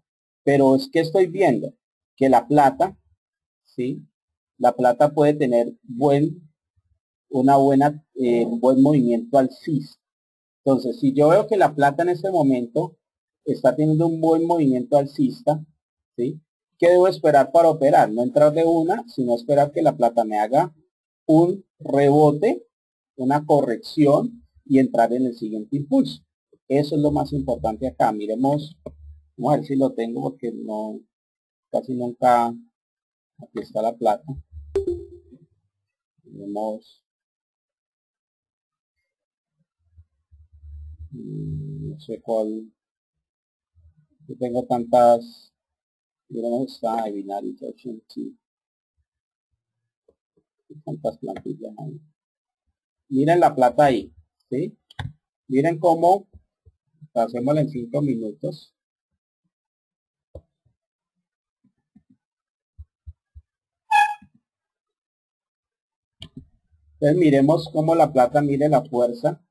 Pero es que estoy viendo que la plata, ¿sí? La plata puede tener un buen movimiento alcista. Entonces, si yo veo que la plata en este momento está teniendo un buen movimiento alcista, ¿sí? ¿Qué debo esperar para operar? No entrar de una, sino esperar que la plata me haga un rebote, una corrección y entrar en el siguiente impulso. Eso es lo más importante acá. Miremos, vamos a ver si lo tengo porque no, casi nunca, aquí está la plata. Miremos, no sé cuál, yo tengo tantas, miremos está binary option, sí, tantas plantillas ahí. Miren la plata ahí, ¿sí? Miren cómo, hacémosla en 5 minutos. Entonces miremos cómo la plata, mire la fuerza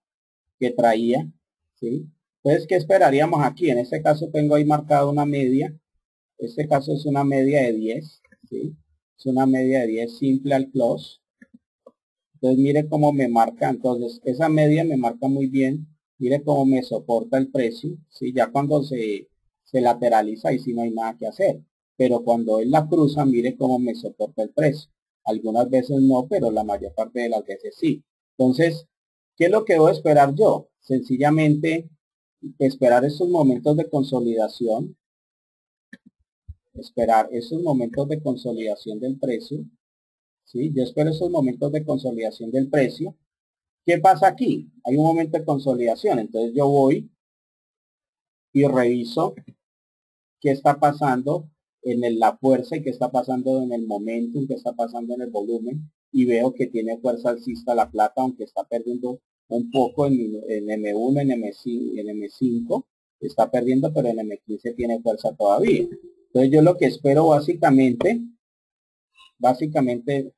que traía, ¿sí? Entonces, ¿qué esperaríamos aquí? En este caso tengo ahí marcada una media. Este caso es una media de 10, ¿sí? Es una media de 10 simple al close. Entonces, mire cómo me marca. Entonces, esa media me marca muy bien. Mire cómo me soporta el precio, ¿sí? Ya cuando se lateraliza, ahí sí no hay nada que hacer. Pero cuando él la cruza, mire cómo me soporta el precio. Algunas veces no, pero la mayor parte de las veces sí. Entonces, ¿qué es lo que debo esperar yo? Sencillamente, esperar esos momentos de consolidación. Esperar esos momentos de consolidación del precio. ¿Sí? Yo espero esos momentos de consolidación del precio. ¿Qué pasa aquí? Hay un momento de consolidación. Entonces yo voy y reviso qué está pasando en la fuerza y qué está pasando en el momento, qué está pasando en el volumen, y veo que tiene fuerza alcista la plata, aunque está perdiendo un poco en M1, en M5, está perdiendo, pero en M15 tiene fuerza todavía. Entonces yo lo que espero básicamente,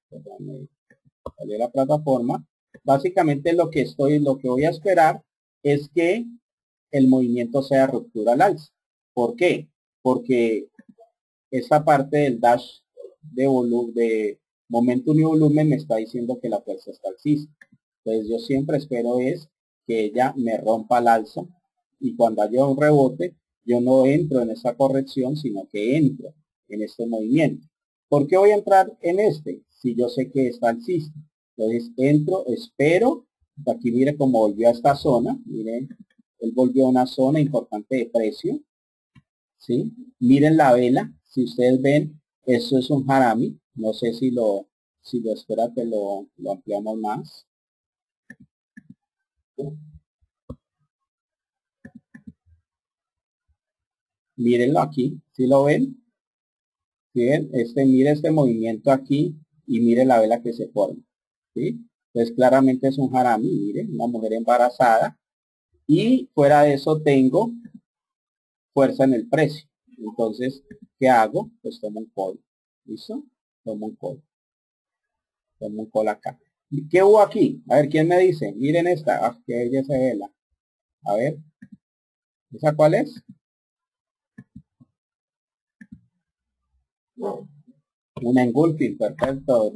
perdón, salió la plataforma, básicamente lo que voy a esperar es que el movimiento sea ruptura al alza. ¿Por qué? Porque esta parte del dash de volumen, de momentum y volumen, me está diciendo que la fuerza está alcista. Entonces yo siempre espero es que ella me rompa al alza, y cuando haya un rebote yo no entro en esa corrección, sino que entro en este movimiento. ¿Por qué voy a entrar en este? Si yo sé que está alcista. Entonces entro, espero. Aquí mire cómo volvió a esta zona. Miren, él volvió a una zona importante de precio. ¿Sí? Miren la vela. Si ustedes ven, eso es un harami. No sé si lo espera que lo ampliamos más. Mírenlo aquí. ¿Sí lo ven? ¿Sí ven? Mire este movimiento aquí y mire la vela que se forma. ¿Sí? Entonces claramente es un harami. Miren, una mujer embarazada. Y fuera de eso tengo fuerza en el precio. Entonces, ¿qué hago? Pues tomo un call. ¿Listo? Tomo un call. Tomo un call acá. ¿Qué hubo aquí? A ver, ¿quién me dice? Miren esta. Ah, qué belleza de vela. A ver. ¿Esa cuál es? Una engulfing, perfecto.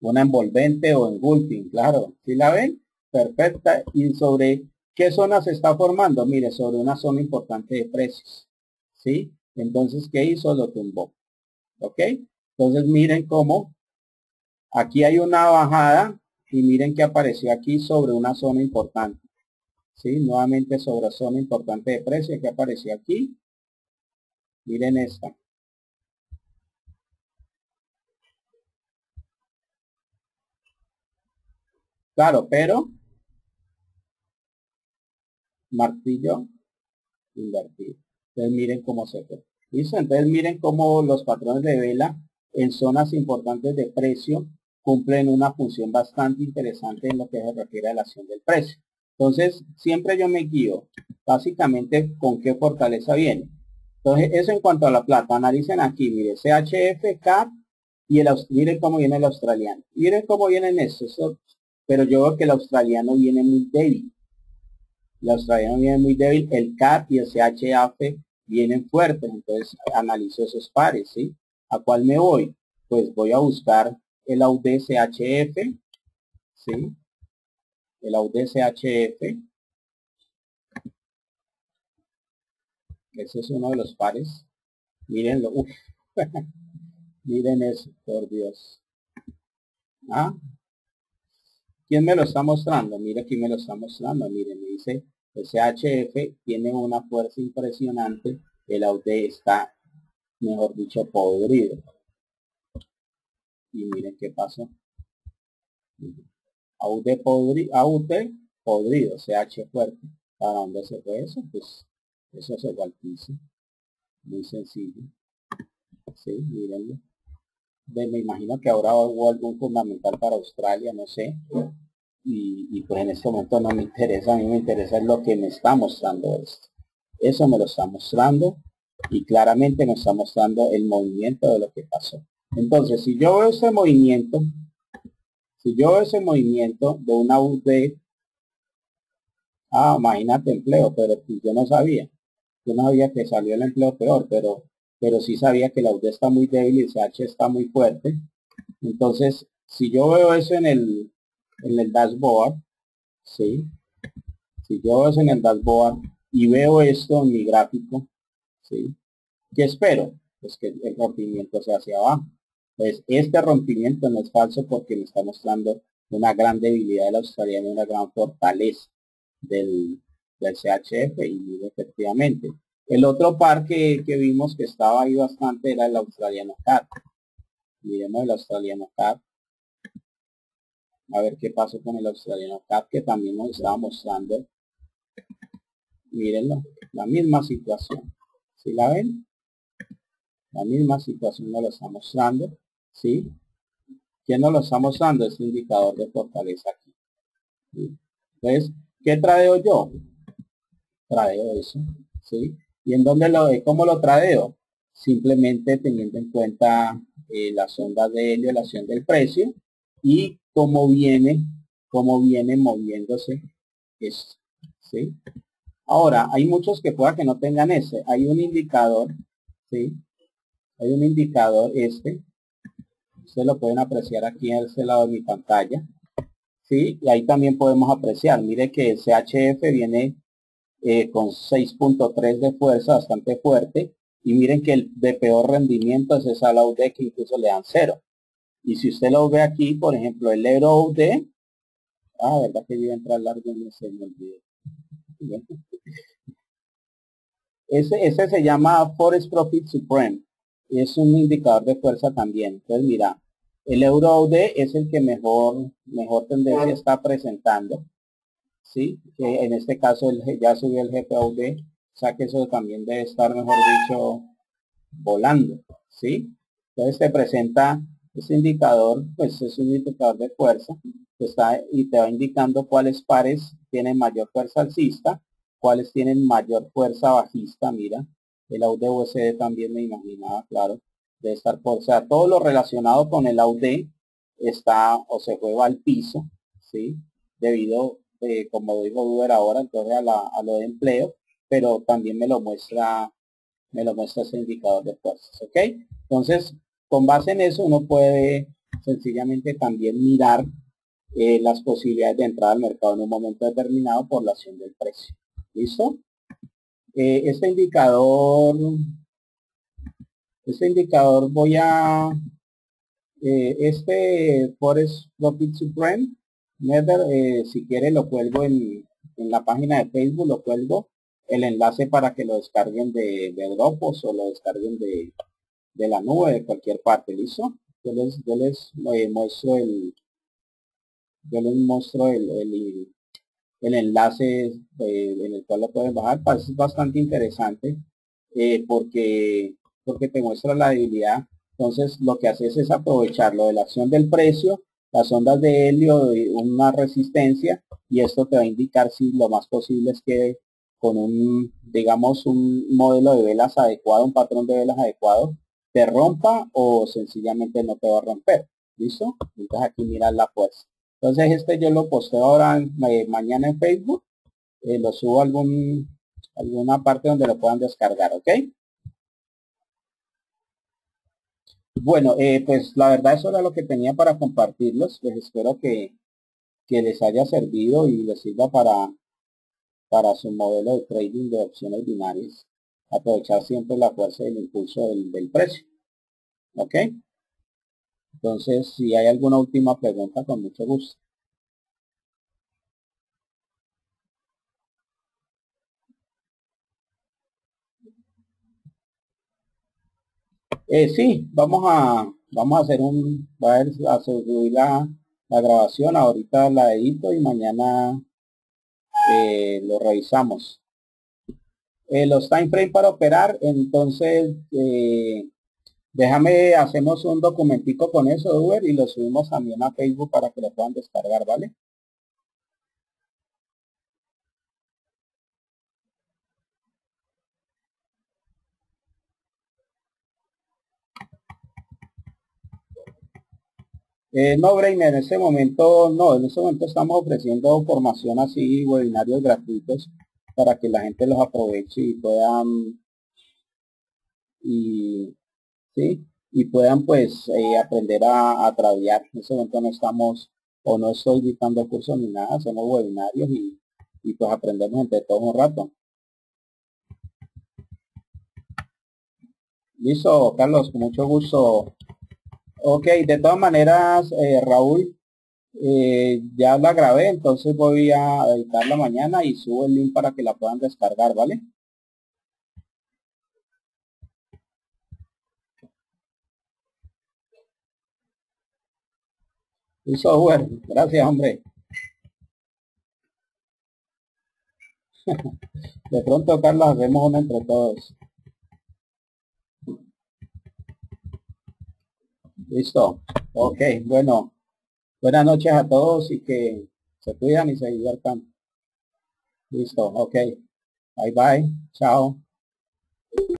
Una envolvente o engulfing, claro. ¿Sí la ven? Perfecta. ¿Y sobre qué zona se está formando? Mire, sobre una zona importante de precios. ¿Sí? Entonces, ¿qué hizo? Lo tumbó. ¿Ok? Entonces, miren cómo aquí hay una bajada y miren que apareció aquí sobre una zona importante. ¿Sí? Nuevamente sobre zona importante de precio que apareció aquí. Miren esta. Claro, pero martillo invertido. Entonces miren cómo se fue. ¿Listo? Entonces miren cómo los patrones de vela en zonas importantes de precio cumplen una función bastante interesante en lo que se refiere a la acción del precio. Entonces siempre yo me guío básicamente con qué fortaleza viene. Entonces eso en cuanto a la plata. Analicen aquí, mire, CHF, CAP y miren cómo viene el australiano. Miren cómo vienen estos. Pero yo veo que el australiano viene muy débil. El australiano viene muy débil, el CAT y el CHF vienen fuertes, entonces analizo esos pares, ¿sí? ¿A cuál me voy? Pues voy a buscar el AUD CHF, ¿sí? El AUD CHF, ese es uno de los pares. Mírenlo, uff, miren eso, por Dios. ¿Ah? ¿Quién me lo está mostrando? Mira quién me lo está mostrando, miren, me dice, el CHF tiene una fuerza impresionante, el AUD está, mejor dicho, podrido. Y miren qué pasó. AUD podrido, CH fuerte. ¿Para dónde se fue eso? Pues eso se fue al piso. Muy sencillo. Sí, mírenlo. Me imagino que ahora hubo algún fundamental para Australia, no sé. Y pues en este momento no me interesa, a mí me interesa lo que me está mostrando esto. Eso me lo está mostrando y claramente me está mostrando el movimiento de lo que pasó. Entonces, si yo veo ese movimiento, de una UD, imagínate empleo, pero pues yo no sabía. Yo no sabía que salió el empleo peor, pero sí sabía que la UD está muy débil y el CH está muy fuerte. Entonces, si yo veo eso en el dashboard, ¿sí? Si yo veo eso en el dashboard y veo esto en mi gráfico, ¿sí? ¿Qué espero? Pues que el rompimiento sea hacia abajo. Pues este rompimiento no es falso porque me está mostrando una gran debilidad del australiano y una gran fortaleza del, del CHF y efectivamente. El otro par que vimos que estaba ahí bastante era el australiano CAT. Miremos el australiano CAT. A ver qué pasó con el australiano CAT que también nos estaba mostrando. Mírenlo, la misma situación. ¿Sí la ven? La misma situación nos lo está mostrando. ¿Sí? ¿Quién nos lo está mostrando? Este indicador de fortaleza aquí. ¿Sí? Entonces, ¿qué tradeo yo? Tradeo eso. ¿Sí? ¿Y en dónde cómo lo tradeo? Simplemente teniendo en cuenta las ondas de elevación del precio y cómo viene cómo viene moviéndose esto, ¿sí? Ahora, hay muchos que pueda que no tengan ese. Hay un indicador, ¿sí? Hay un indicador ustedes lo pueden apreciar aquí en este lado de mi pantalla, ¿sí? Y ahí también podemos apreciar, mire que el CHF viene con 6.3 de fuerza, bastante fuerte, y miren que el de peor rendimiento es esa UD que incluso le dan 0. Y si usted lo ve aquí, por ejemplo, el Euro UD, verdad que yo iba a entrar largo en ese, me olvidé. Ese se llama Forest Profit Supreme. Es un indicador de fuerza también. Entonces, mira, el Euro UD es el que mejor tendencia está presentando. ¿Sí? Que en este caso ya subió el GPUD, o sea que eso también debe estar, mejor dicho, volando, ¿sí? Entonces te presenta este indicador, pues es un indicador de fuerza, que está y te va indicando cuáles pares tienen mayor fuerza alcista, cuáles tienen mayor fuerza bajista, mira, el AUD-USD también me imaginaba, claro, debe estar por, o sea, todo lo relacionado con el AUD está o se juega al piso, ¿sí? Debido, como dijo Uber ahora, entonces a lo de empleo, pero también me lo muestra ese indicador de fuerzas, ¿ok? Entonces, con base en eso, uno puede sencillamente también mirar las posibilidades de entrada al mercado en un momento determinado por la acción del precio. ¿Listo? Este indicador voy a, Forest Profit Supreme, Nether, si quiere lo cuelgo en la página de Facebook, lo cuelgo el enlace para que lo descarguen de Dropbox o lo descarguen de la nube, de cualquier parte, ¿listo? Yo les muestro el enlace en el cual lo pueden bajar. Es bastante interesante porque te muestra la debilidad. Entonces lo que haces es aprovecharlo de la acción del precio, las ondas de helio, de una resistencia, y esto te va a indicar si lo más posible es que con un, digamos, un modelo de velas adecuado, un patrón de velas adecuado, te rompa o sencillamente no te va a romper. ¿Listo? Entonces aquí miras la fuerza. Entonces yo lo posteo ahora mañana en Facebook, lo subo a alguna parte donde lo puedan descargar, ¿ok? Bueno, pues la verdad eso era lo que tenía para compartirlos. Pues espero que les haya servido y les sirva para su modelo de trading de opciones binarias. Aprovechar siempre la fuerza y el impulso del precio, ¿ok? Entonces, si hay alguna última pregunta, con mucho gusto. Sí, vamos a hacer a subir la grabación, ahorita la edito y mañana lo revisamos. Los time frame para operar, entonces hacemos un documentico con eso, Uber, y lo subimos también a Facebook para que lo puedan descargar, ¿vale? No, Brainer, en este momento estamos ofreciendo formación así, webinarios gratuitos para que la gente los aproveche y puedan, y, ¿sí? Y puedan pues aprender a tradear. En este momento no estamos, o no estoy dictando cursos ni nada, hacemos webinarios y pues aprendemos entre todos un rato. Listo, Carlos, con mucho gusto. Ok, de todas maneras, Raúl, ya la grabé, entonces voy a editarla mañana y subo el link para que la puedan descargar, ¿vale? Listo, bueno, gracias, hombre. De pronto, Carlos, hacemos una entre todos. Listo. Ok, bueno, buenas noches a todos y que se cuidan y se diviertan. Listo, ok. Bye bye. Chao.